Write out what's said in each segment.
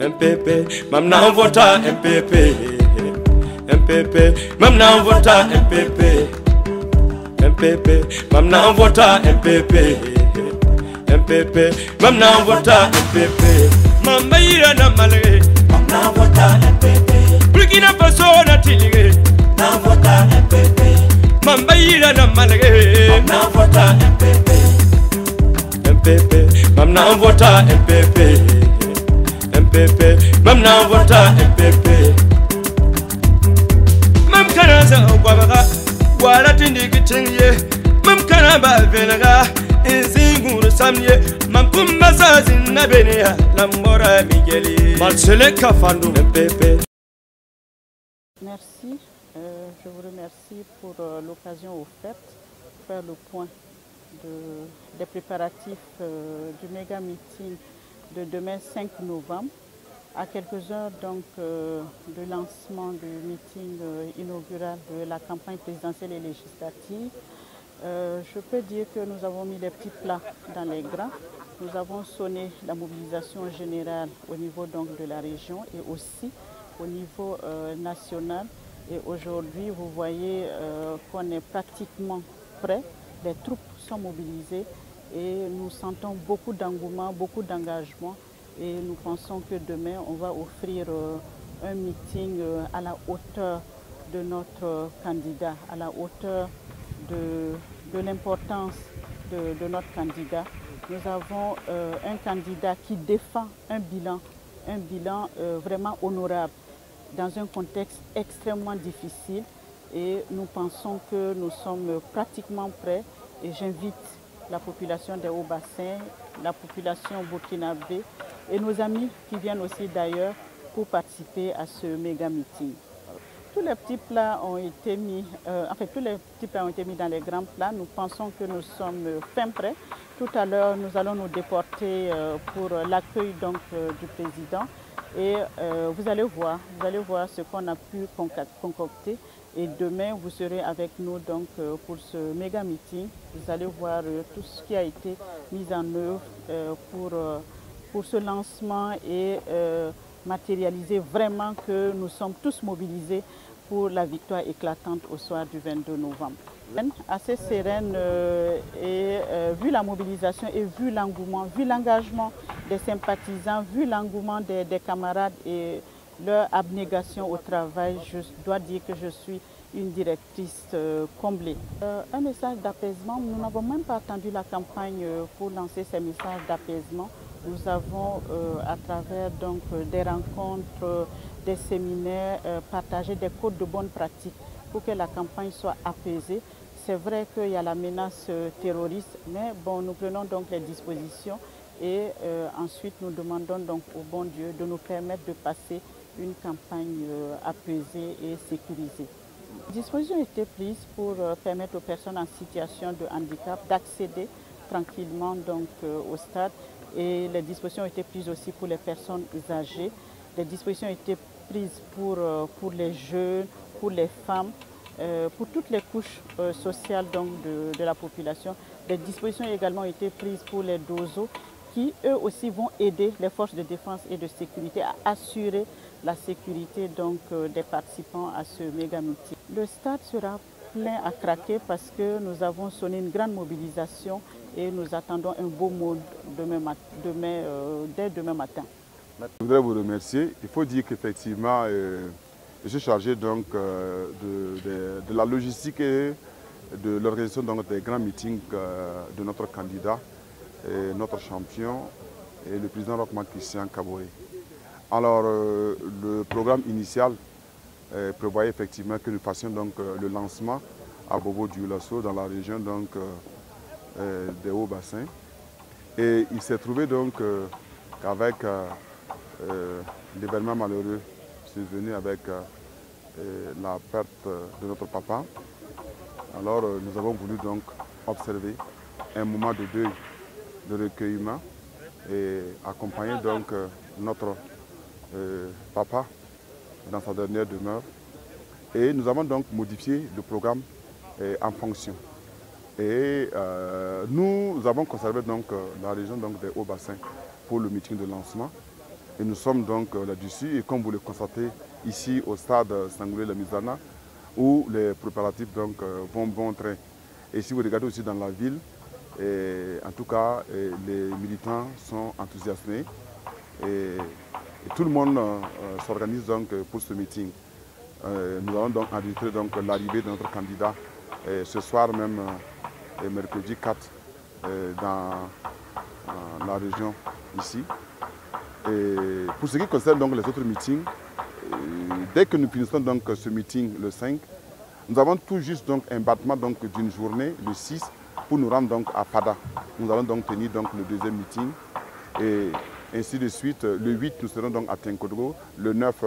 MPP, mamna vota MPP, MPP, mamna vota MPP, MPP, mamna vota MPP, MPP, mamna vota MPP, mamma na malé, mamna vota MPP, Burkina Faso na tilige, mamna vota MPP, mamma na malé, mamna vota MPP, MPP, mamna vota MPP. MPP, mamna vota MPP. Mam kana za gwabaka, wala tindiki chinye. Mam kana ba venaga, inzingu samye. Mam kumba sa zinna benia, lambora migeli. Marcele kafando MPP. Merci, je vous remercie pour l'occasion offerte pour faire le point des préparatifs du méga meeting de demain 5 novembre, à quelques heures donc du lancement du meeting inaugural de la campagne présidentielle et législative. Je peux dire que nous avons mis les petits plats dans les grands. Nous avons sonné la mobilisation générale au niveau donc de la région et aussi au niveau national. Et aujourd'hui, vous voyez qu'on est pratiquement prêt. Les troupes sont mobilisées. Et nous sentons beaucoup d'engouement, beaucoup d'engagement et nous pensons que demain on va offrir un meeting à la hauteur de notre candidat, à la hauteur de l'importance de notre candidat. Nous avons un candidat qui défend un bilan vraiment honorable dans un contexte extrêmement difficile et nous pensons que nous sommes pratiquement prêts et j'invite la population des Hauts-Bassins, la population burkinabé et nos amis qui viennent aussi d'ailleurs pour participer à ce méga meeting. Tous les petits plats ont été mis, tous les petits plats ont été mis dans les grands plats. Nous pensons que nous sommes fin prêts. Tout à l'heure, nous allons nous déporter pour l'accueil donc du président et vous allez voir ce qu'on a pu concocter. Et demain, vous serez avec nous donc, pour ce méga meeting. Vous allez voir tout ce qui a été mis en œuvre pour ce lancement et matérialiser vraiment que nous sommes tous mobilisés pour la victoire éclatante au soir du 22 novembre. Assez sereine et vu la mobilisation et vu l'engouement, vu l'engagement des sympathisants, vu l'engouement des camarades et leur abnégation au travail, je dois dire que je suis une directrice comblée. Un message d'apaisement, nous n'avons même pas attendu la campagne pour lancer ces messages d'apaisement. Nous avons, à travers donc, des rencontres, des séminaires, partagé des codes de bonne pratique pour que la campagne soit apaisée. C'est vrai qu'il y a la menace terroriste, mais bon, nous prenons donc les dispositions et ensuite nous demandons donc au bon Dieu de nous permettre de passer une campagne apaisée et sécurisée. Les dispositions ont été prises pour permettre aux personnes en situation de handicap d'accéder tranquillement donc, au stade et les dispositions ont été prises aussi pour les personnes âgées. Les dispositions ont été prises pour les jeunes, pour les femmes, pour toutes les couches sociales donc, de la population. Les dispositions ont également été prises pour les DOSO qui eux aussi vont aider les forces de défense et de sécurité à assurer la sécurité donc, des participants à ce méga meeting. Le stade sera plein à craquer parce que nous avons sonné une grande mobilisation et nous attendons un beau mot dès demain matin. Je voudrais vous remercier. Il faut dire qu'effectivement, je suis chargé donc, de la logistique et de l'organisation des grands meetings de notre candidat, et notre champion, et le président Rochman Christian Kaboré. Alors, le programme initial prévoyait effectivement que nous fassions donc, le lancement à Bobo-Dioulasso dans la région donc, des Hauts-Bassins. Et il s'est trouvé donc qu'avec l'événement malheureux survenu avec la perte de notre papa, alors nous avons voulu donc observer un moment de deuil, de recueillement et accompagner donc notre papa dans sa dernière demeure. Et nous avons donc modifié le programme en fonction. Et nous avons conservé donc la région donc, des Hauts-Bassins pour le meeting de lancement. Et nous sommes donc là-dessus. Et comme vous le constatez ici au stade Sangoulé-Lamizana, où les préparatifs donc, vont bon train. Et si vous regardez aussi dans la ville, en tout cas, les militants sont enthousiasmés. Et tout le monde s'organise donc pour ce meeting. Nous allons donc enregistrer l'arrivée de notre candidat ce soir même, mercredi 4, dans la région ici. Et pour ce qui concerne donc les autres meetings, dès que nous finissons donc ce meeting le 5, nous avons tout juste donc un battement d'une journée, le 6, pour nous rendre donc à Pada. Nous allons donc tenir donc le deuxième meeting et ainsi de suite. Le 8, nous serons donc à Tenkodgo, le 9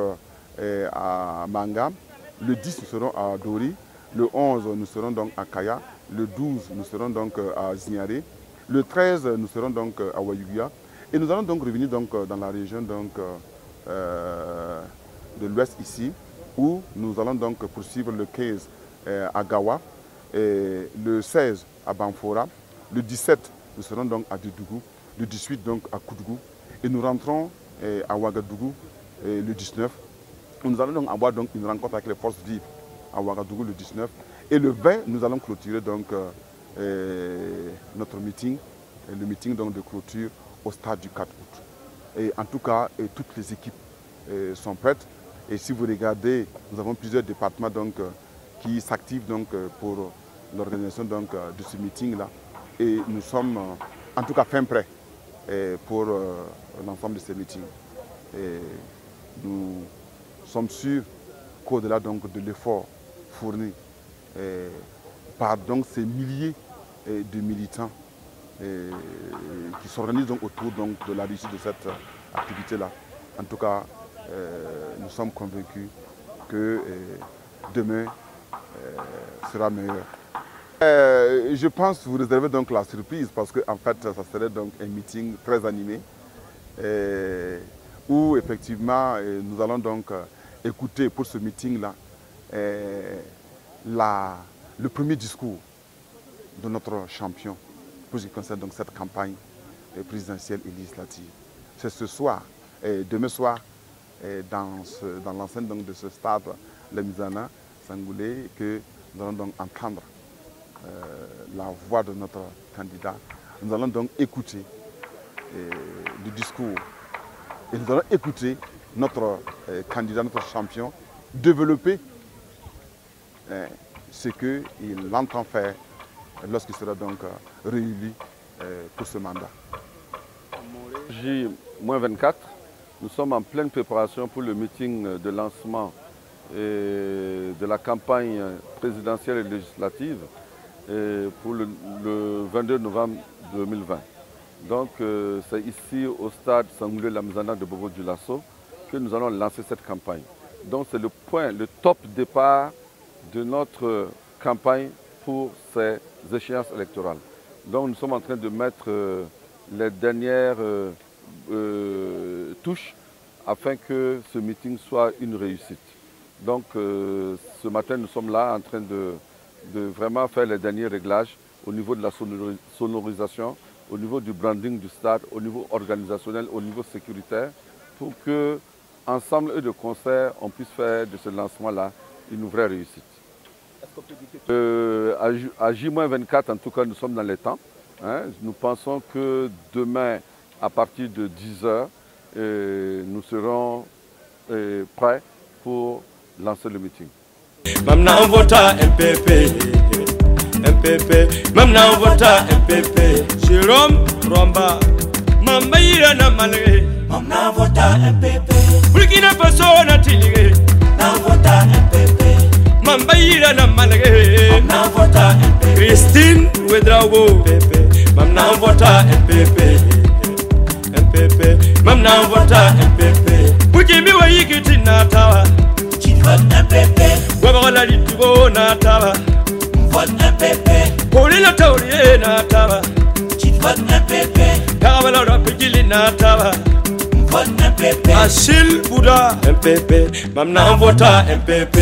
à Manga, le 10, nous serons à Dori, le 11, nous serons donc à Kaya, le 12, nous serons donc à Zignare, le 13, nous serons donc à Wayugia. Et nous allons donc revenir donc dans la région donc, de l'ouest ici, où nous allons donc poursuivre le 15 à Gawa, et le 16 à Banfora, le 17 nous serons donc à Doudou, le 18 donc à Koudougou, et nous rentrons à Ouagadougou le 19. Nous allons donc avoir donc une rencontre avec les forces vives à Ouagadougou le 19, et le 20 nous allons clôturer donc notre meeting, le meeting donc de clôture au stade du 4 août. Et en tout cas, toutes les équipes sont prêtes. Et si vous regardez, nous avons plusieurs départements donc, qui s'activent donc, pour l'organisation donc, de ce meeting-là. Et nous sommes en tout cas fin prêts pour l'ensemble de ces meetings. Et nous sommes sûrs qu'au-delà de l'effort fourni par donc, ces milliers de militants qui s'organisent autour donc, de la réussite de cette activité-là. En tout cas, nous sommes convaincus que demain sera meilleur. Je pense vous réserver donc la surprise parce qu'en fait, ça serait donc un meeting très animé où effectivement nous allons donc écouter pour ce meeting-là le premier discours de notre champion pour ce qui concerne donc cette campagne présidentielle et législative. C'est ce soir, demain soir, dans l'enceinte de ce stade Lamizana, Sangoulé, que nous allons donc entendre la voix de notre candidat. Nous allons donc écouter le discours et nous allons écouter notre candidat, notre champion, développer ce qu'il entend faire lorsqu'il sera donc réélu pour ce mandat. J-24, nous sommes en pleine préparation pour le meeting de lancement de la campagne présidentielle et législative pour le 22 novembre 2020. Donc c'est ici au stade Sangoulé-Lamizana de Bobo-Dioulasso que nous allons lancer cette campagne. Donc c'est le point, le top départ de notre campagne pour ces échéances électorales. Donc nous sommes en train de mettre les dernières touches afin que ce meeting soit une réussite. Donc ce matin nous sommes là en train de vraiment faire les derniers réglages au niveau de la sonorisation, au niveau du branding du stade, au niveau organisationnel, au niveau sécuritaire, pour que ensemble et de concert on puisse faire de ce lancement-là une vraie réussite. À J-24, en tout cas, nous sommes dans les temps. Hein. Nous pensons que demain, à partir de 10 h, nous serons prêts pour lancer le meeting. Mamna vota MPP, MPP, Mamna vota MPP, Jérôme Romba, Mambaïra Namalé, Mamna vota MPP, Burkina Faso Natilé, Mamna vota MPP. Mambaïra Namalé, Mamna vota MPP, Christine Ouedraogo, Mamna vota MPP, MPP, Mamna vota MPP, Bukimi Wayikiti Natawa, vote MPP, Wabarola Litugo Natawa, vote MPP, Paulina Taurier Natawa, vote MPP, Karavalo Rapigili Natawa, vote MPP, Achille Bouddha MPP, Mamna vota MPP,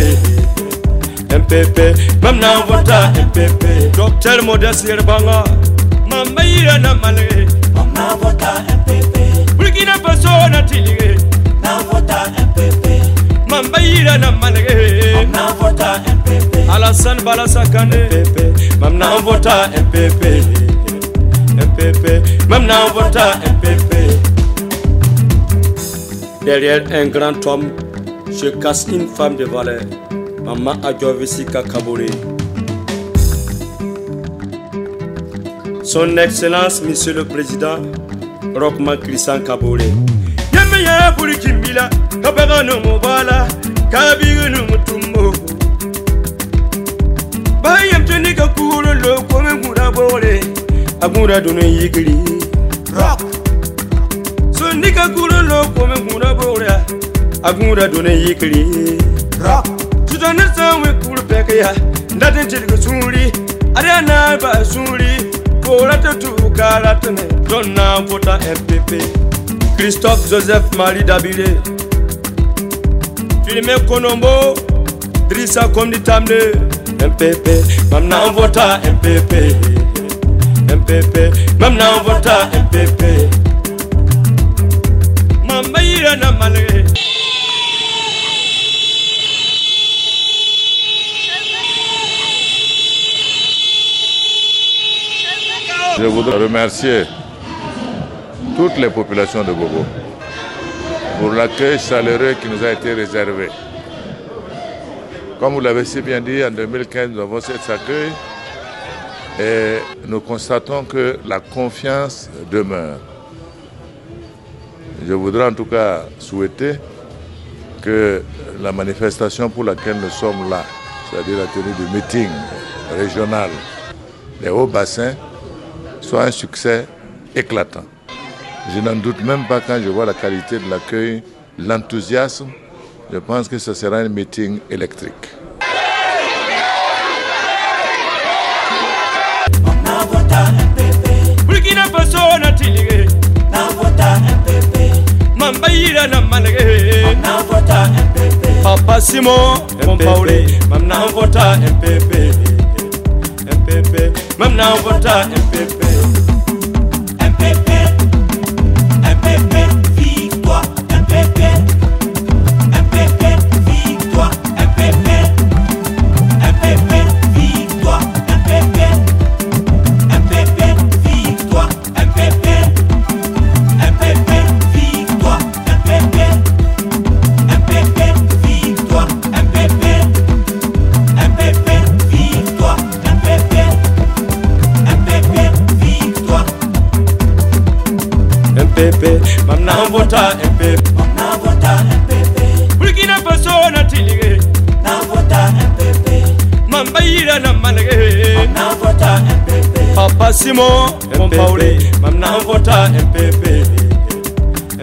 MPP, Mamna vota MPP, Docteur Modeste Yerbanga, Mambaïra Namalé, Mamna vota MPP, Burkina Faso Natilé. Alassane Balassa Kane MPP, Mamna on vota MPP, MPP, Mamna on vota MPP. Derrière un grand homme, je casse une femme de valeur, Maman Adjovisika Kabouré. Son Excellence, Monsieur le Président, Rochman Christian Kabouré. Yamaya Burikimila, Kabagano Mobala, Kabiru Mutumbo. Bayam Tenika Kuro, Komura Bore, Agura Dune Yigri. Rock. So Nika Kuro, Komura Bore, Agura Dune Yigri. Rock. Sudanasa Kurpekaya, Natin Suri, Ariana Basuri. Pour tout Karatane, Donna Vota MPP. Christophe Joseph Marie Dabilé, Philomé Konombo, Drissa Komditamde, MPP, Mamna on vota MPP, MPP, Mamna on vota MPP. Mamaïra na malé. Je voudrais remercier toutes les populations de Bobo pour l'accueil chaleureux qui nous a été réservé. Comme vous l'avez si bien dit, en 2015, nous avons cet accueil et nous constatons que la confiance demeure. Je voudrais en tout cas souhaiter que la manifestation pour laquelle nous sommes là, c'est-à-dire la tenue du meeting régional des Hauts-Bassins, soit un succès éclatant. Je n'en doute même pas quand je vois la qualité de l'accueil, l'enthousiasme. Je pense que ce sera un meeting électrique. Burkina Faso na tilige, na vota MPP. Mambaïra na malege, na vota MPP. Papa Simon, Mompaoulé, Mamna vota MPP. MPP, Mamna vota MPP. MPP, MPP, victoire, MPP. MPP, victoire, MPP. MPP, victoire, MPP. MPP, victoire, MPP. MPP, victoire, MPP. MPP, victoire, MPP. MPP, victoire, MPP. MPP, victoire. MPP, Mamna vota MPP. Mamna vota MPP. Burkina Faso na tilige, na vota MPP. Mambaïra na malege, Mamna vota MPP. Papa Simon, Mompaoulé, Mamna vota MPP.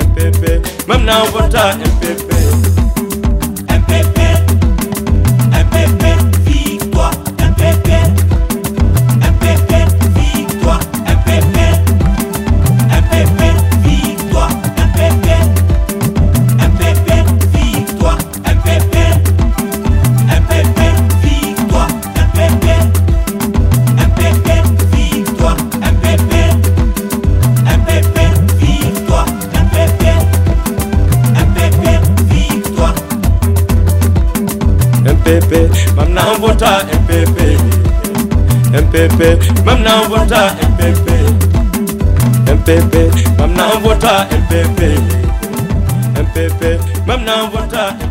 MPP, Mamna vota MPP. MPP, MPP, victoire, MPP. MPP, victoire, MPP. MPP, victoire, MPP. MPP, victoire, MPP. MPP, victoire, MPP. MPP, victoire, MPP. MPP, victoire, MPP. MPP, victoire. MPP, Mamna vota MPP. MPP, Mamna vota MPP. MPP, Mamna vota MPP. MPP, Mamna vota MPP.